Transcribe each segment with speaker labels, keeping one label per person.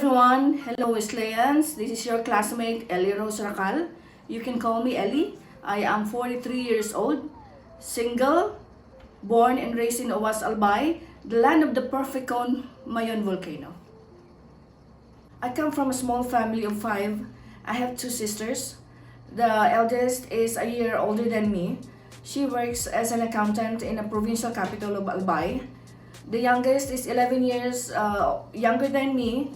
Speaker 1: everyone, hello Wesleyans. This is your classmate Elirose Racal. You can call me Ellie. I am 43 years old, single, born and raised in Owas Albay, the land of the perfect cone Mayon volcano. I come from a small family of 5. I have 2 sisters. The eldest is a year older than me. She works as an accountant in a provincial capital of Albay. The youngest is 11 years younger than me.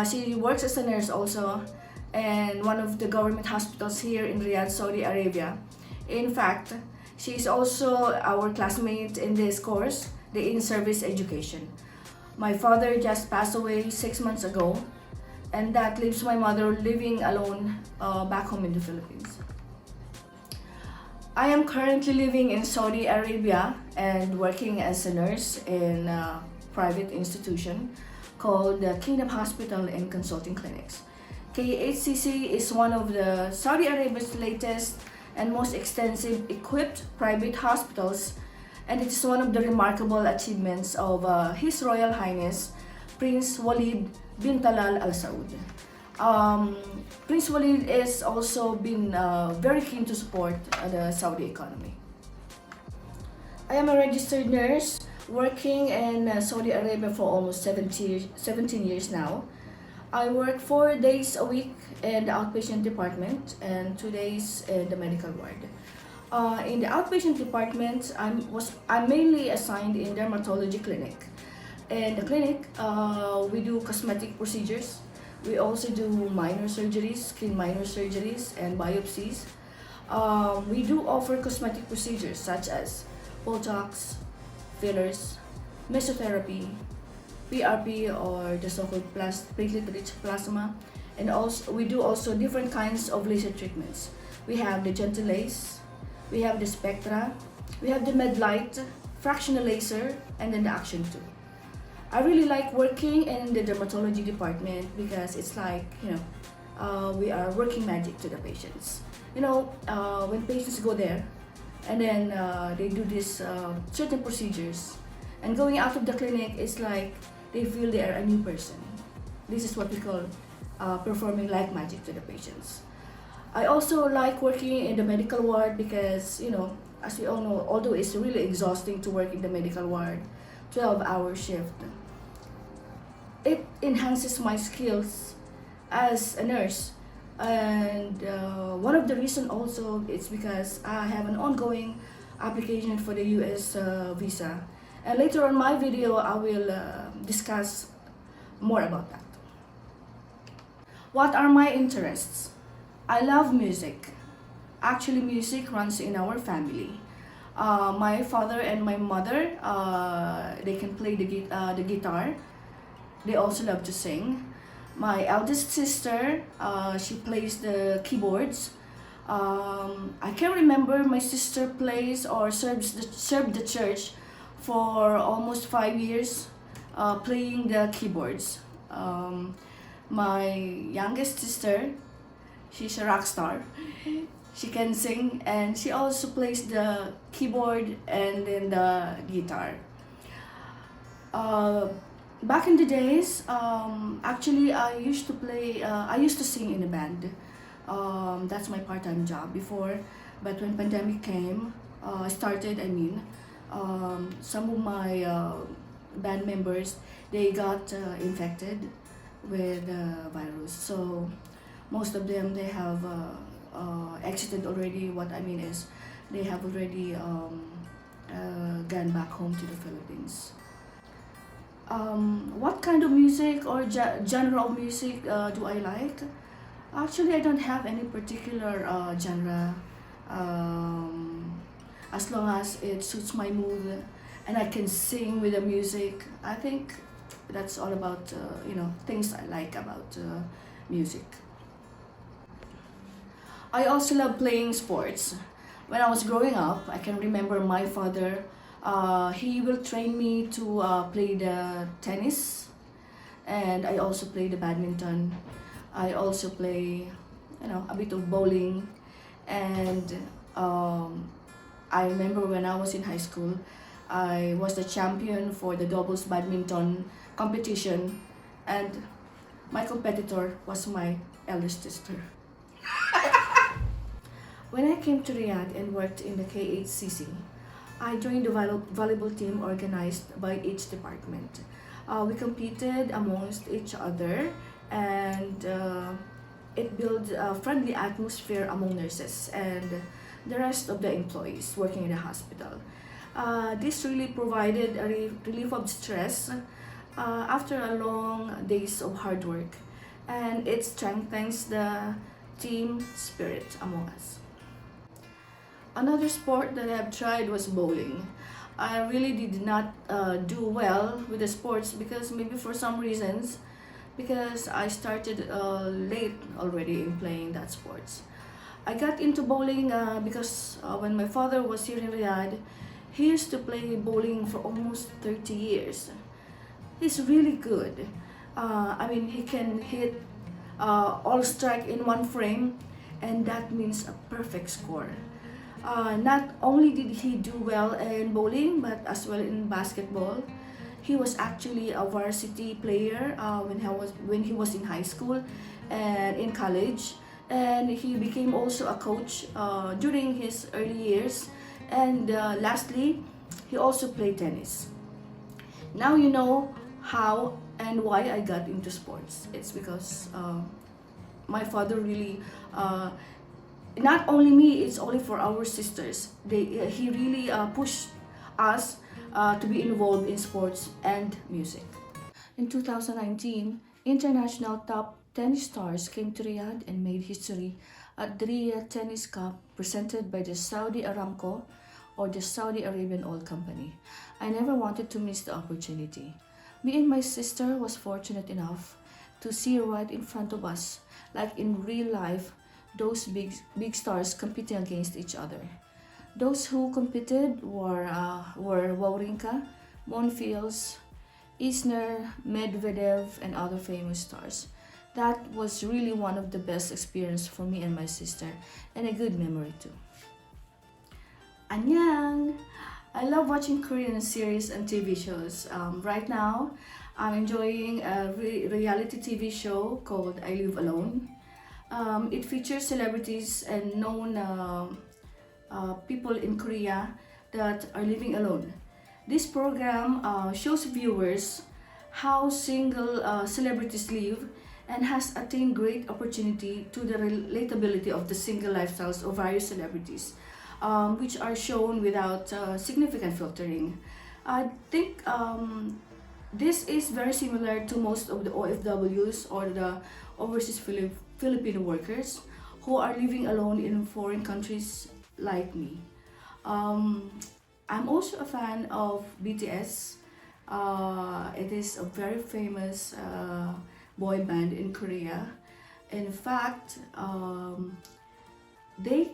Speaker 1: She works as a nurse also in one of the government hospitals here in Riyadh, Saudi Arabia. In fact, she is also our classmate in this course, the in-service education. My father just passed away 6 months ago, and that leaves my mother living alone back home in the Philippines. I am currently living in Saudi Arabia and working as a nurse in a private institution called the Kingdom Hospital and Consulting Clinics. KHCC is one of the Saudi Arabia's latest and most extensive equipped private hospitals, and it is one of the remarkable achievements of His Royal Highness Prince Walid bin Talal Al Saud. Prince Walid is also been very keen to support the Saudi economy. I am a registered nurse working in Saudi Arabia for almost 17 years now. I work 4 days a week in the outpatient department and 2 days in the medical ward. In the outpatient department, I'm mainly assigned in dermatology clinic. In the clinic, we do cosmetic procedures. We also do minor surgeries, skin minor surgeries, and biopsies. We do offer cosmetic procedures such as Botox, fillers, mesotherapy, PRP or the so-called platelet-rich plasma, and also we do also different kinds of laser treatments. We have the gentle lace, we have the spectra, we have the MedLight, fractional laser, and then the Action 2. I really like working in the dermatology department because it's like, we are working magic to the patients. When patients go there and then they do these certain procedures, and going out of the clinic, it's like they feel they are a new person. This is what we call performing like magic to the patients. I also like working in the medical ward because, as we all know, although it's really exhausting to work in the medical ward, 12-hour shift, it enhances my skills as a nurse. And one of the reasons also is because I have an ongoing application for the US visa. And later on my video, I will discuss more about that. What are my interests? I love music. Actually, music runs in our family. My father and my mother, they can play the guitar. They also love to sing. My eldest sister, she plays the keyboards. I can remember my sister plays or served the church for almost 5 years, playing the keyboards. My youngest sister, she's a rock star. She can sing and she also plays the keyboard and then the guitar. Back in the days, actually I used to sing in a band. That's my part-time job before, but when pandemic came, some of my band members, they got infected with the virus. So most of them, they have exited already. What I mean is they have already gone back home to the Philippines. What kind of music or genre of music do I like? Actually, I don't have any particular genre. As long as it suits my mood and I can sing with the music, I think that's all about things I like about music. I also love playing sports. When I was growing up, I can remember my father, he will train me to play the tennis, and I also play the badminton. I also play, a bit of bowling, and I remember when I was in high school, I was the champion for the doubles badminton competition, and My competitor was my eldest sister. When I came to Riyadh and worked in the K8CC, I joined the volleyball team organized by each department. We competed amongst each other, and it built a friendly atmosphere among nurses and the rest of the employees working in the hospital. This really provided a relief of stress after a long days of hard work, and it strengthens the team spirit among us. Another sport that I've tried was bowling. I really did not do well with the sports because maybe for some reasons, because I started late already in playing that sports. I got into bowling because when my father was here in Riyadh, he used to play bowling for almost 30 years. He's really good. I mean, he can hit all strike in one frame, and that means a perfect score. Not only did he do well in bowling, but as well in basketball. He was actually a varsity player when he was in high school and in college, and he became also a coach during his early years. And lastly, he also played tennis. Now you know how and why I got into sports. It's because my father really, not only me, it's only for our sisters. He really pushed us to be involved in sports and music. In 2019, international top tennis stars came to Riyadh and made history at the Riyadh Tennis Cup presented by the Saudi Aramco, or the Saudi Arabian Oil Company. I never wanted to miss the opportunity. Me and my sister was fortunate enough to see right in front of us, like in real life, those big stars competing against each other. Those who competed were Wawrinka, Monfils, Isner, Medvedev, and other famous stars. That was really one of the best experience for me and my sister, and a good memory too. Annyeong! I love watching Korean series and TV shows. Right now, I'm enjoying a reality TV show called I Live Alone. It features celebrities and known people in Korea that are living alone. This program shows viewers how single celebrities live and has attained great opportunity to the relatability of the single lifestyles of various celebrities, which are shown without significant filtering. I think this is very similar to most of the OFWs, or the overseas Filipino workers who are living alone in foreign countries like me. I'm also a fan of BTS. It is a very famous boy band in Korea. In fact, they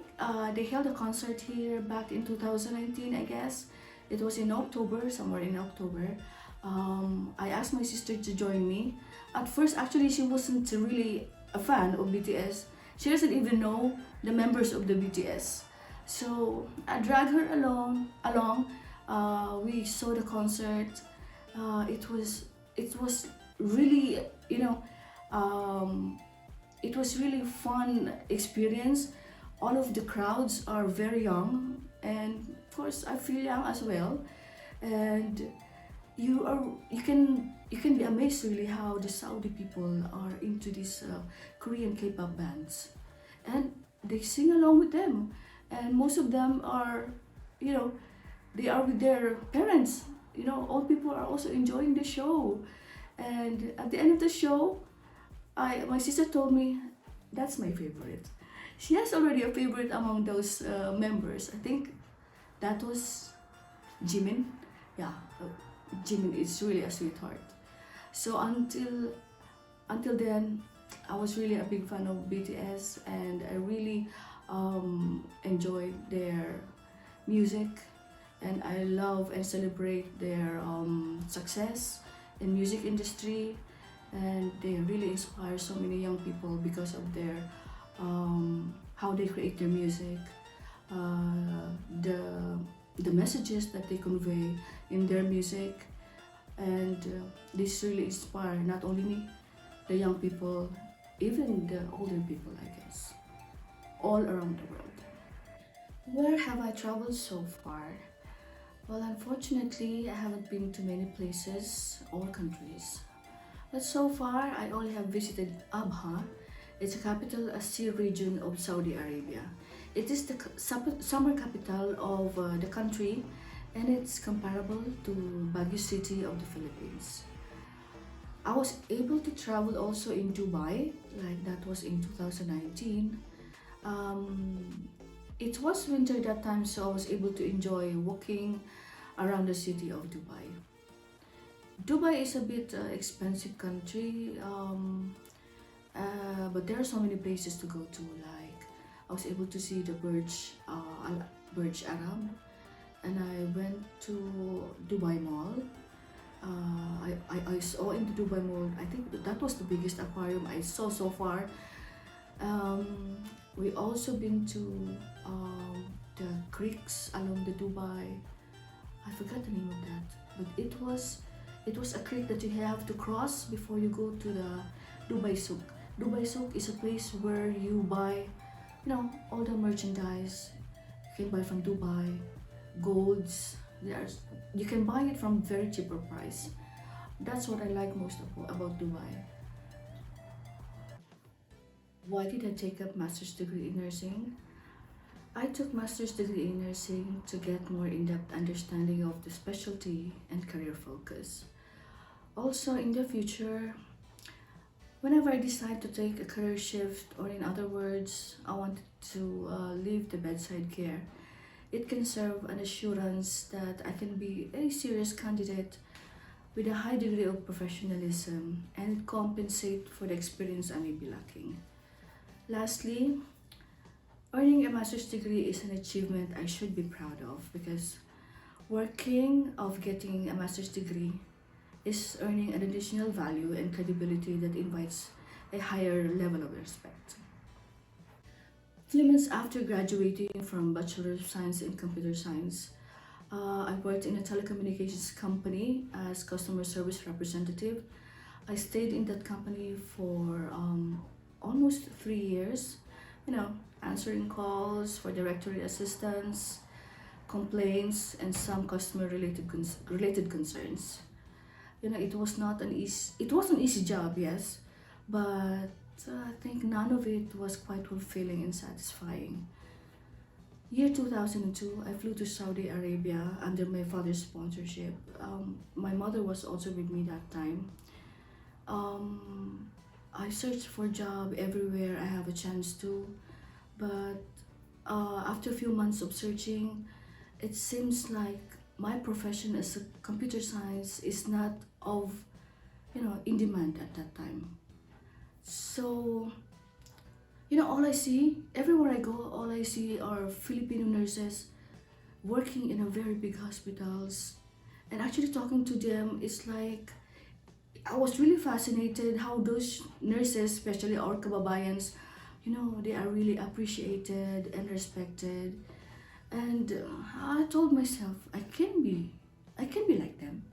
Speaker 1: held a concert here back in 2019, I guess. It was in October, somewhere in October. I asked my sister to join me. At first, actually, she wasn't really a fan of BTS. She doesn't even know the members of the BTS. So I dragged her along. We saw the concert. It was really, it was really fun experience. All of the crowds are very young, and of course I feel young as well. And you can be amazed really how the Saudi people are into these Korean K-pop bands, and they sing along with them. And most of them are, they are with their parents. All people are also enjoying the show. And at the end of the show, my sister told me that's my favorite. She has already a favorite among those members. I think that was Jimin. Yeah, Jimin is really a sweetheart. So until then, I was really a big fan of BTS, and I really enjoyed their music, and I love and celebrate their success in music industry, and they really inspire so many young people because of their how they create their music, the messages that they convey in their music, and this really inspire not only me the young people, even the older people, I guess, all around the world. Where have I traveled so far? Well, unfortunately, I haven't been to many places or countries. But so far, I only have visited Abha. It's a capital, a sea region of Saudi Arabia. It is the summer capital of the country, and it's comparable to Baguio City of the Philippines. I was able to travel also in Dubai, like that was in 2019. Um, it was winter that time, so I was able to enjoy walking around the city of Dubai. Dubai is a bit expensive country, but there are so many places to go to. Like I was able to see the Burj Arab, and I went to Dubai Mall. I saw in the Dubai Mall. I think that was the biggest aquarium I saw so far. We also been to the creeks along the Dubai. I forgot the name of that, but it was a creek that you have to cross before you go to the Dubai Souk. Dubai Souk is a place where you buy, all the merchandise you can buy from Dubai, golds. You can buy it from very cheaper price. That's what I like most about Dubai. Why did I take up master's degree in nursing? I took master's degree in nursing to get more in-depth understanding of the specialty and career focus. Also, in the future, whenever I decide to take a career shift, or in other words, I wanted to leave the bedside care, it can serve an assurance that I can be a serious candidate with a high degree of professionalism and compensate for the experience I may be lacking. Lastly, earning a master's degree is an achievement I should be proud of, because getting a master's degree is earning an additional value and credibility that invites a higher level of respect. Few months after graduating from Bachelor of Science in Computer Science, I worked in a telecommunications company as customer service representative. I stayed in that company for almost 3 years, answering calls for directory assistance, complaints, and some customer related concerns. It was an easy job, yes, but I think none of it was quite fulfilling and satisfying. Year 2002, I flew to Saudi Arabia under my father's sponsorship. My mother was also with me that time. I searched for a job everywhere I have a chance to, but after a few months of searching, it seems like my profession as a computer science is not in demand at that time. So, everywhere I go, all I see are Filipino nurses working in a very big hospitals. And actually talking to them, it's like, I was really fascinated how those nurses, especially our kababayans, they are really appreciated and respected. And I told myself, I can be like them.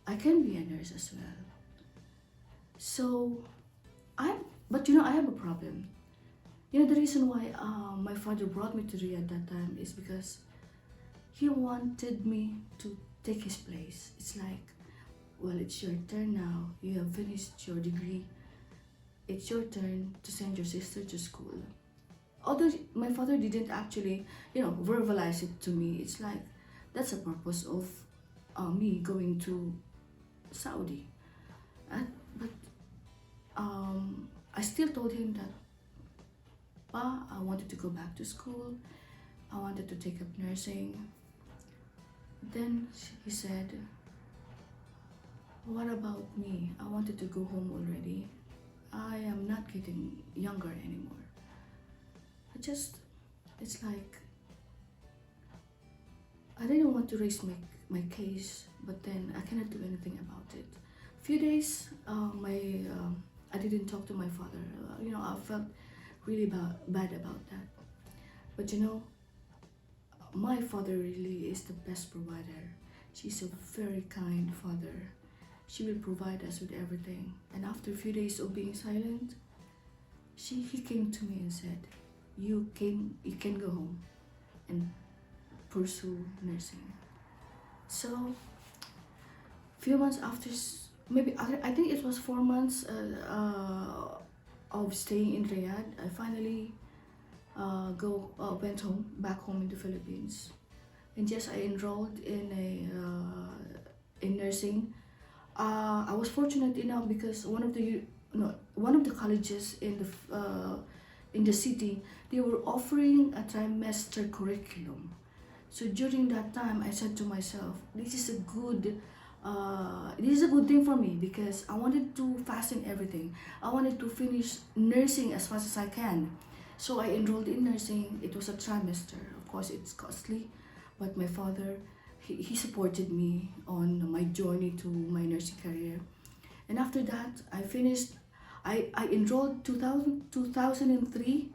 Speaker 1: I can be a nurse as well. So, I have a problem. The reason why my father brought me to Riyadh that time is because he wanted me to take his place. It's like, well, it's your turn now. You have finished your degree. It's your turn to send your sister to school. Although my father didn't actually, verbalize it to me. It's like, that's the purpose of me going to Saudi. But I still told him that, Pa, I wanted to go back to school. I wanted to take up nursing. Then he said, what about me? I wanted to go home already. I am not getting younger anymore. It's like, I didn't want to raise my case, but then I cannot do anything about it. Few days, I didn't talk to my father. I felt really bad about that. But my father really is the best provider. She's a very kind father. she will provide us with everything. And after a few days of being silent, he came to me and said, you can go home and pursue nursing. So few months after, maybe I think it was 4 months of staying in Riyadh, I finally went back home in the Philippines. And yes, I enrolled in nursing. I was fortunate enough because one of the colleges in the city, they were offering a trimester curriculum. So during that time, I said to myself, this is a good thing for me because I wanted to fasten everything. I wanted to finish nursing as fast as I can. So I enrolled in nursing. It was a trimester. Of course, it's costly, but my father, he supported me on my journey to my nursing career. And after that, I finished. I enrolled 2003.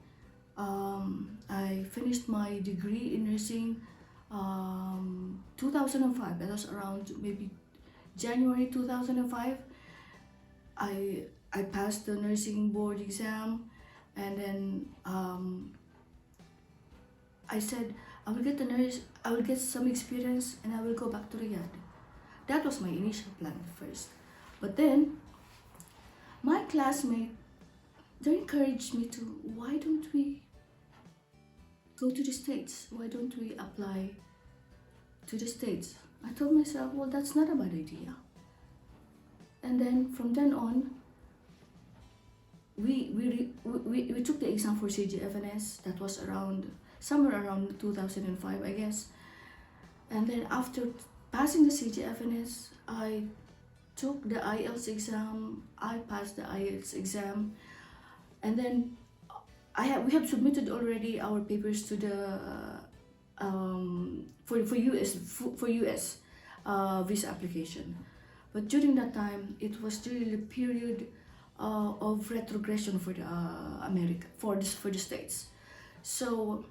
Speaker 1: I finished my degree in nursing 2005. That was around maybe January 2005. I passed the nursing board exam, and then I said I will get some experience, and I will go back to Riyadh. That was my initial plan first. But then my classmate, they encouraged me to, why don't we go to the States? Why don't we apply to the States? I told myself, well, that's not a bad idea. And then from then on, we took the exam for CGFNS. That was somewhere around 2005, I guess. And then after passing the CGFNS, I took the IELTS exam. I passed the IELTS exam, and then we have submitted already our papers to the for US visa application. But during that time, it was really a period of retrogression for the for the States. So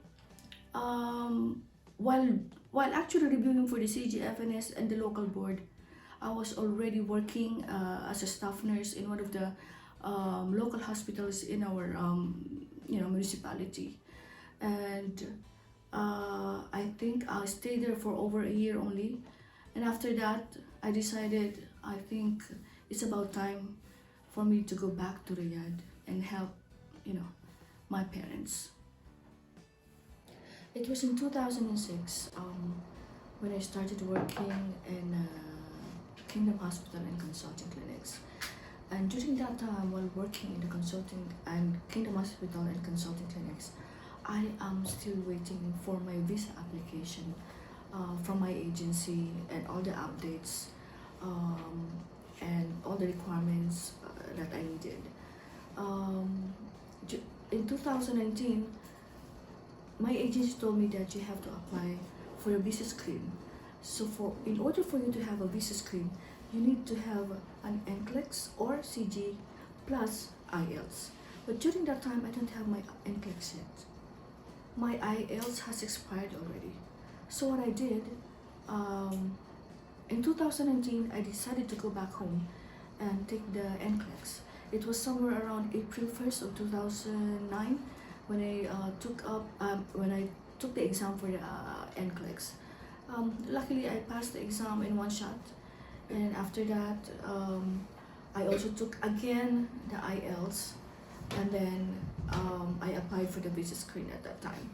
Speaker 1: while actually reviewing for the CGFNS and the local board, I was already working as a staff nurse in one of the local hospitals in our municipality, and I think I stayed there for over a year only. And after that, I decided I think it's about time for me to go back to Riyadh and help my parents. It was in 2006 when I started working in Kingdom Hospital and Consulting Clinics. And during that time, while working in the consulting and Kingdom Hospital and Consulting Clinics, I am still waiting for my visa application from my agency and all the updates and all the requirements that I needed. In 2019, my agency told me that you have to apply for a visa screen. So in order for you to have a visa screen, you need to have an NCLEX or CG plus IELTS. But during that time, I don't have my NCLEX yet. My IELTS has expired already. So what I did, in 2019, I decided to go back home and take the NCLEX. It was somewhere around April 1st of 2009 when I took the exam for the NCLEX. Luckily, I passed the exam in one shot, and after that, I also took again the IELTS, and then I applied for the visa screen at that time.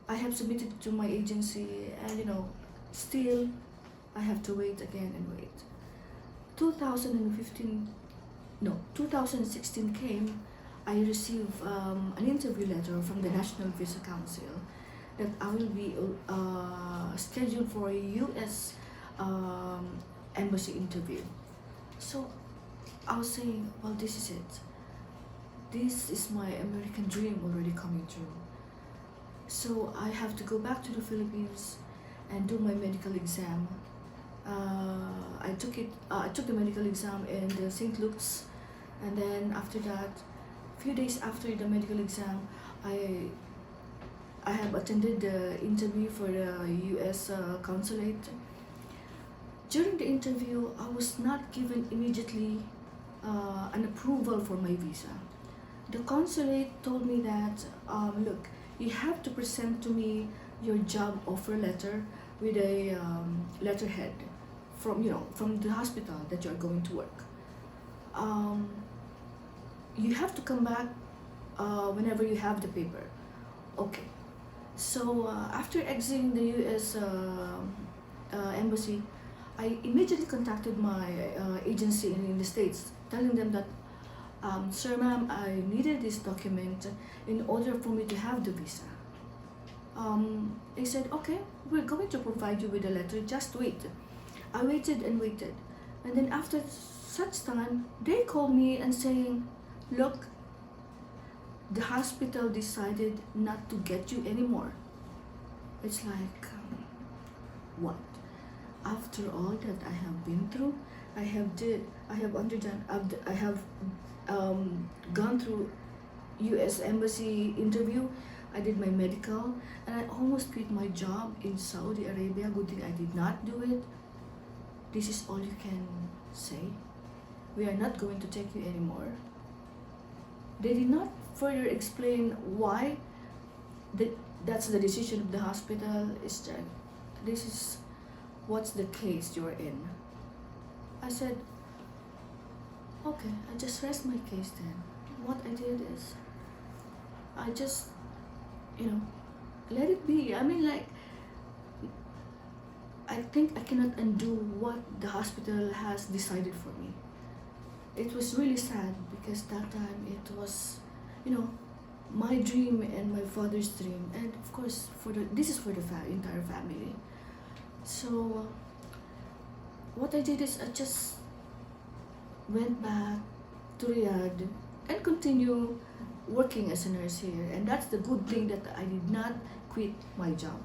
Speaker 1: I have submitted to my agency, and still I have to wait again and wait. 2016 came. I received an interview letter from the National Visa Council that I will be scheduled for a US embassy interview. So I was saying, well, this is it. This is my American dream already coming true. So I have to go back to the Philippines and do my medical exam. I took the medical exam in the St. Luke's, and then after that, few days after the medical exam, I have attended the interview for the US consulate. during the interview, I was not given immediately an approval for my visa. The consulate told me that, look, you have to present to me your job offer letter with a letterhead from the hospital that you are going to work. You have to come back whenever you have the paper. Okay. So after exiting the U.S. Embassy, I immediately contacted my agency in the States, telling them that, sir, ma'am, I needed this document in order for me to have the visa. They said, okay, we're going to provide you with a letter, just wait. I waited and waited. And then after such time, they called me and saying, look, the hospital decided not to get you anymore. It's like, what? After all that I have been through, I have gone through U.S. Embassy interview. I did my medical, and I almost quit my job in Saudi Arabia. Good thing I did not do it. This is all you can say? We are not going to take you anymore. They did not further explain why that's the decision of the hospital. Is that this is what's the case you're in. I said, okay, I just rest my case then. What I did is, I just, let it be. I mean, like, I think I cannot undo what the hospital has decided for me. It was really sad because that time it was, my dream and my father's dream, and of course this is for the entire family. So what I did is I just went back to Riyadh and continue working as a nurse here, and that's the good thing that I did not quit my job.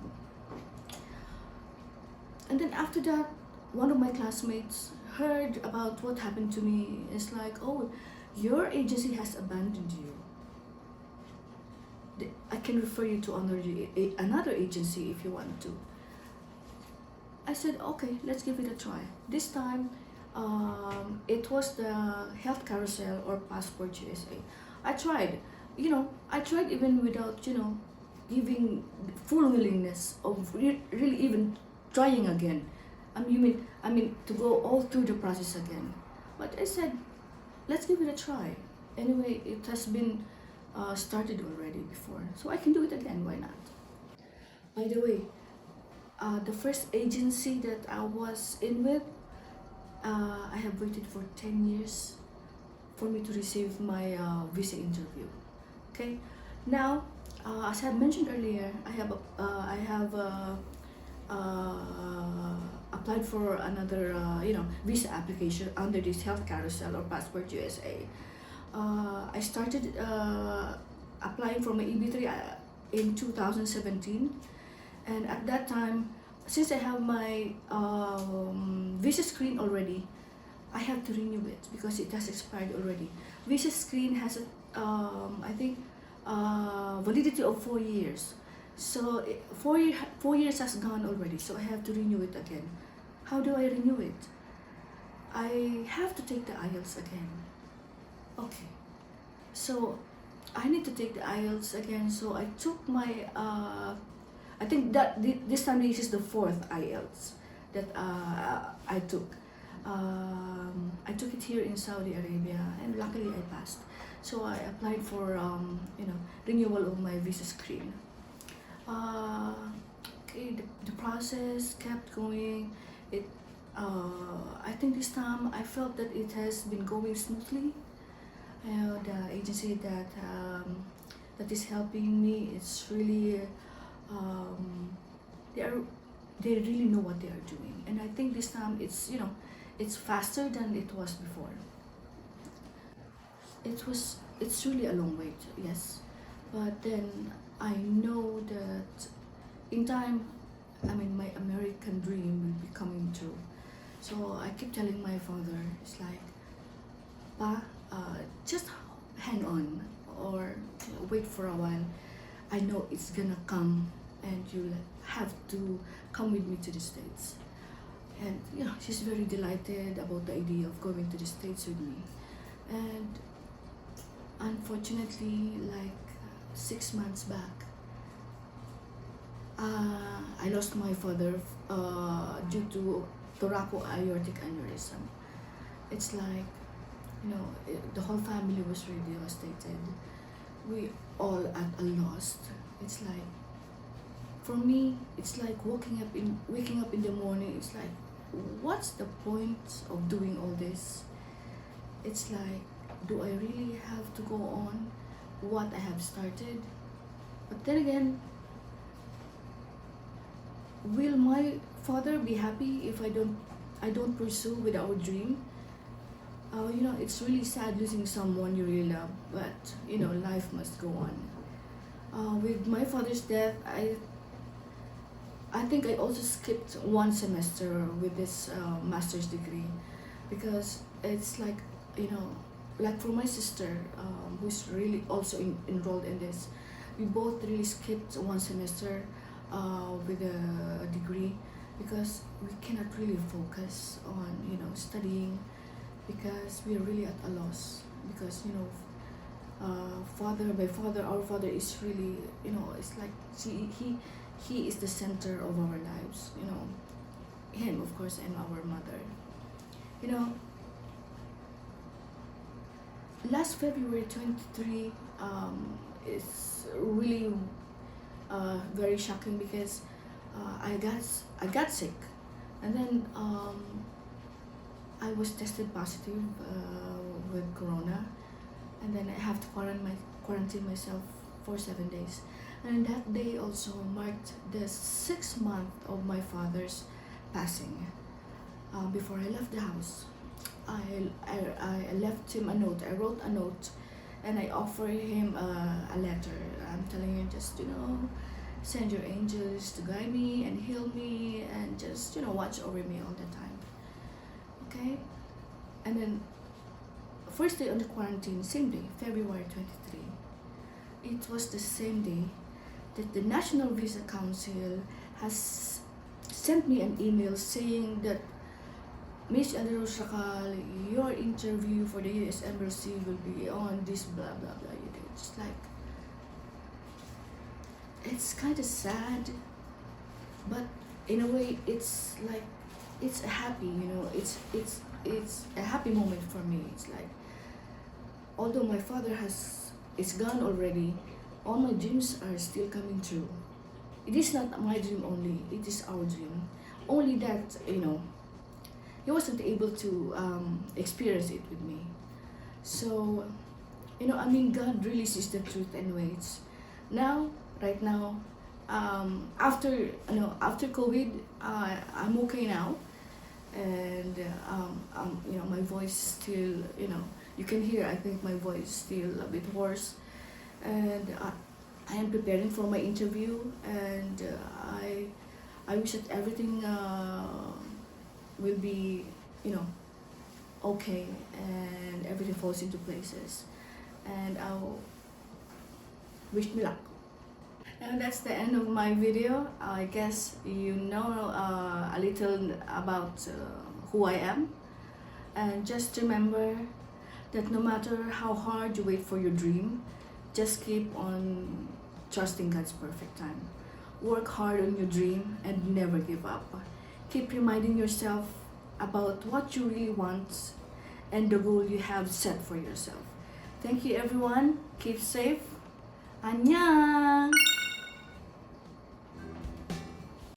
Speaker 1: And then after that, one of my classmates heard about what happened to me. It's like, oh, your agency has abandoned you. I can refer you to another agency if you want to. I said, okay, let's give it a try. This time, it was the Health Carousel or Passport USA. I tried, even without, giving full willingness of really even trying again. I mean, to go all through the process again. But I said, let's give it a try. Anyway, it has been started already before, so I can do it again. Why not? By the way, the first agency that I was in with, I have waited for 10 years for me to receive my visa interview. Okay, now as I mentioned earlier, I have applied for another visa application under this Health Carousel or Passport USA. I started applying for my EB3 in 2017, and at that time, since I have my visa screen already, I have to renew it because it has expired already. Visa screen has I think validity of 4 years. So 4 years has gone already, so I have to renew it again. How do I renew it? I have to take the IELTS again. Okay, so I need to take the IELTS again. So I took my I think that this time this is the 4th IELTS that I took. I took it here in Saudi Arabia, and luckily I passed. So I applied for renewal of my visa screen. Okay, the process kept going. I think this time I felt that it has been going smoothly. The agency that is helping me, it's really they really know what they are doing, and I think this time it's faster than it was before. It's really a long wait, yes, but then I know that in time, my American dream will be coming true. So I keep telling my father, it's like, Pa, just hang on or wait for a while. I know it's gonna come, and you'll have to come with me to the States. And yeah, she's very delighted about the idea of going to the States with me. And unfortunately, like 6 months back, I lost my father due to thoracic aortic aneurysm. It's like, the whole family was really devastated. We all at a loss. It's like, for me, it's like waking up in the morning. It's like, what's the point of doing all this? It's like, do I really have to go on what I have started? But then again, will my father be happy if I don't pursue with our dream? It's really sad losing someone you really love, but life must go on. With my father's death, I think I also skipped one semester with this master's degree, because it's like, like for my sister, who's really also enrolled in this, we both really skipped one semester with a degree, because we cannot really focus on studying, because we are really at a loss. Because our father is really, it's like he is the center of our lives, him of course, and our mother. Last February 23 is really very shocking, because I got sick, and then I was tested positive with corona, and then I have to quarantine myself for 7 days. And that day also marked the 6th month of my father's passing. Before I left the house, I left him a note. I wrote a note, and I offered him a letter. I'm telling him, just send your angels to guide me and heal me, and just watch over me all the time. Okay? And then first day on the quarantine, same day, February 23, it was the same day that the National Visa Council has sent me an email saying that, Miss Elirose Racal, your interview for the US Embassy will be on this blah blah blah. It's like, it's kind of sad, but in a way it's like, it's a happy, it's a happy moment for me. It's like, although my father is gone already, all my dreams are still coming true. It is not my dream only, it is our dream. Only that, he wasn't able to experience it with me. So, God really sees the truth anyways. Now, right now, after COVID, I'm okay now, and my voice still, you can hear, I think my voice still a bit hoarse, and I am preparing for my interview, and I wish that everything will be okay, and everything falls into places, and I'll wish me luck. And that's the end of my video. I guess you know a little about who I am, and just remember that no matter how hard you wait for your dream, just keep on trusting God's perfect time. Work hard on your dream and never give up. Keep reminding yourself about what you really want and the goal you have set for yourself. Thank you everyone. Keep safe. Annyeong!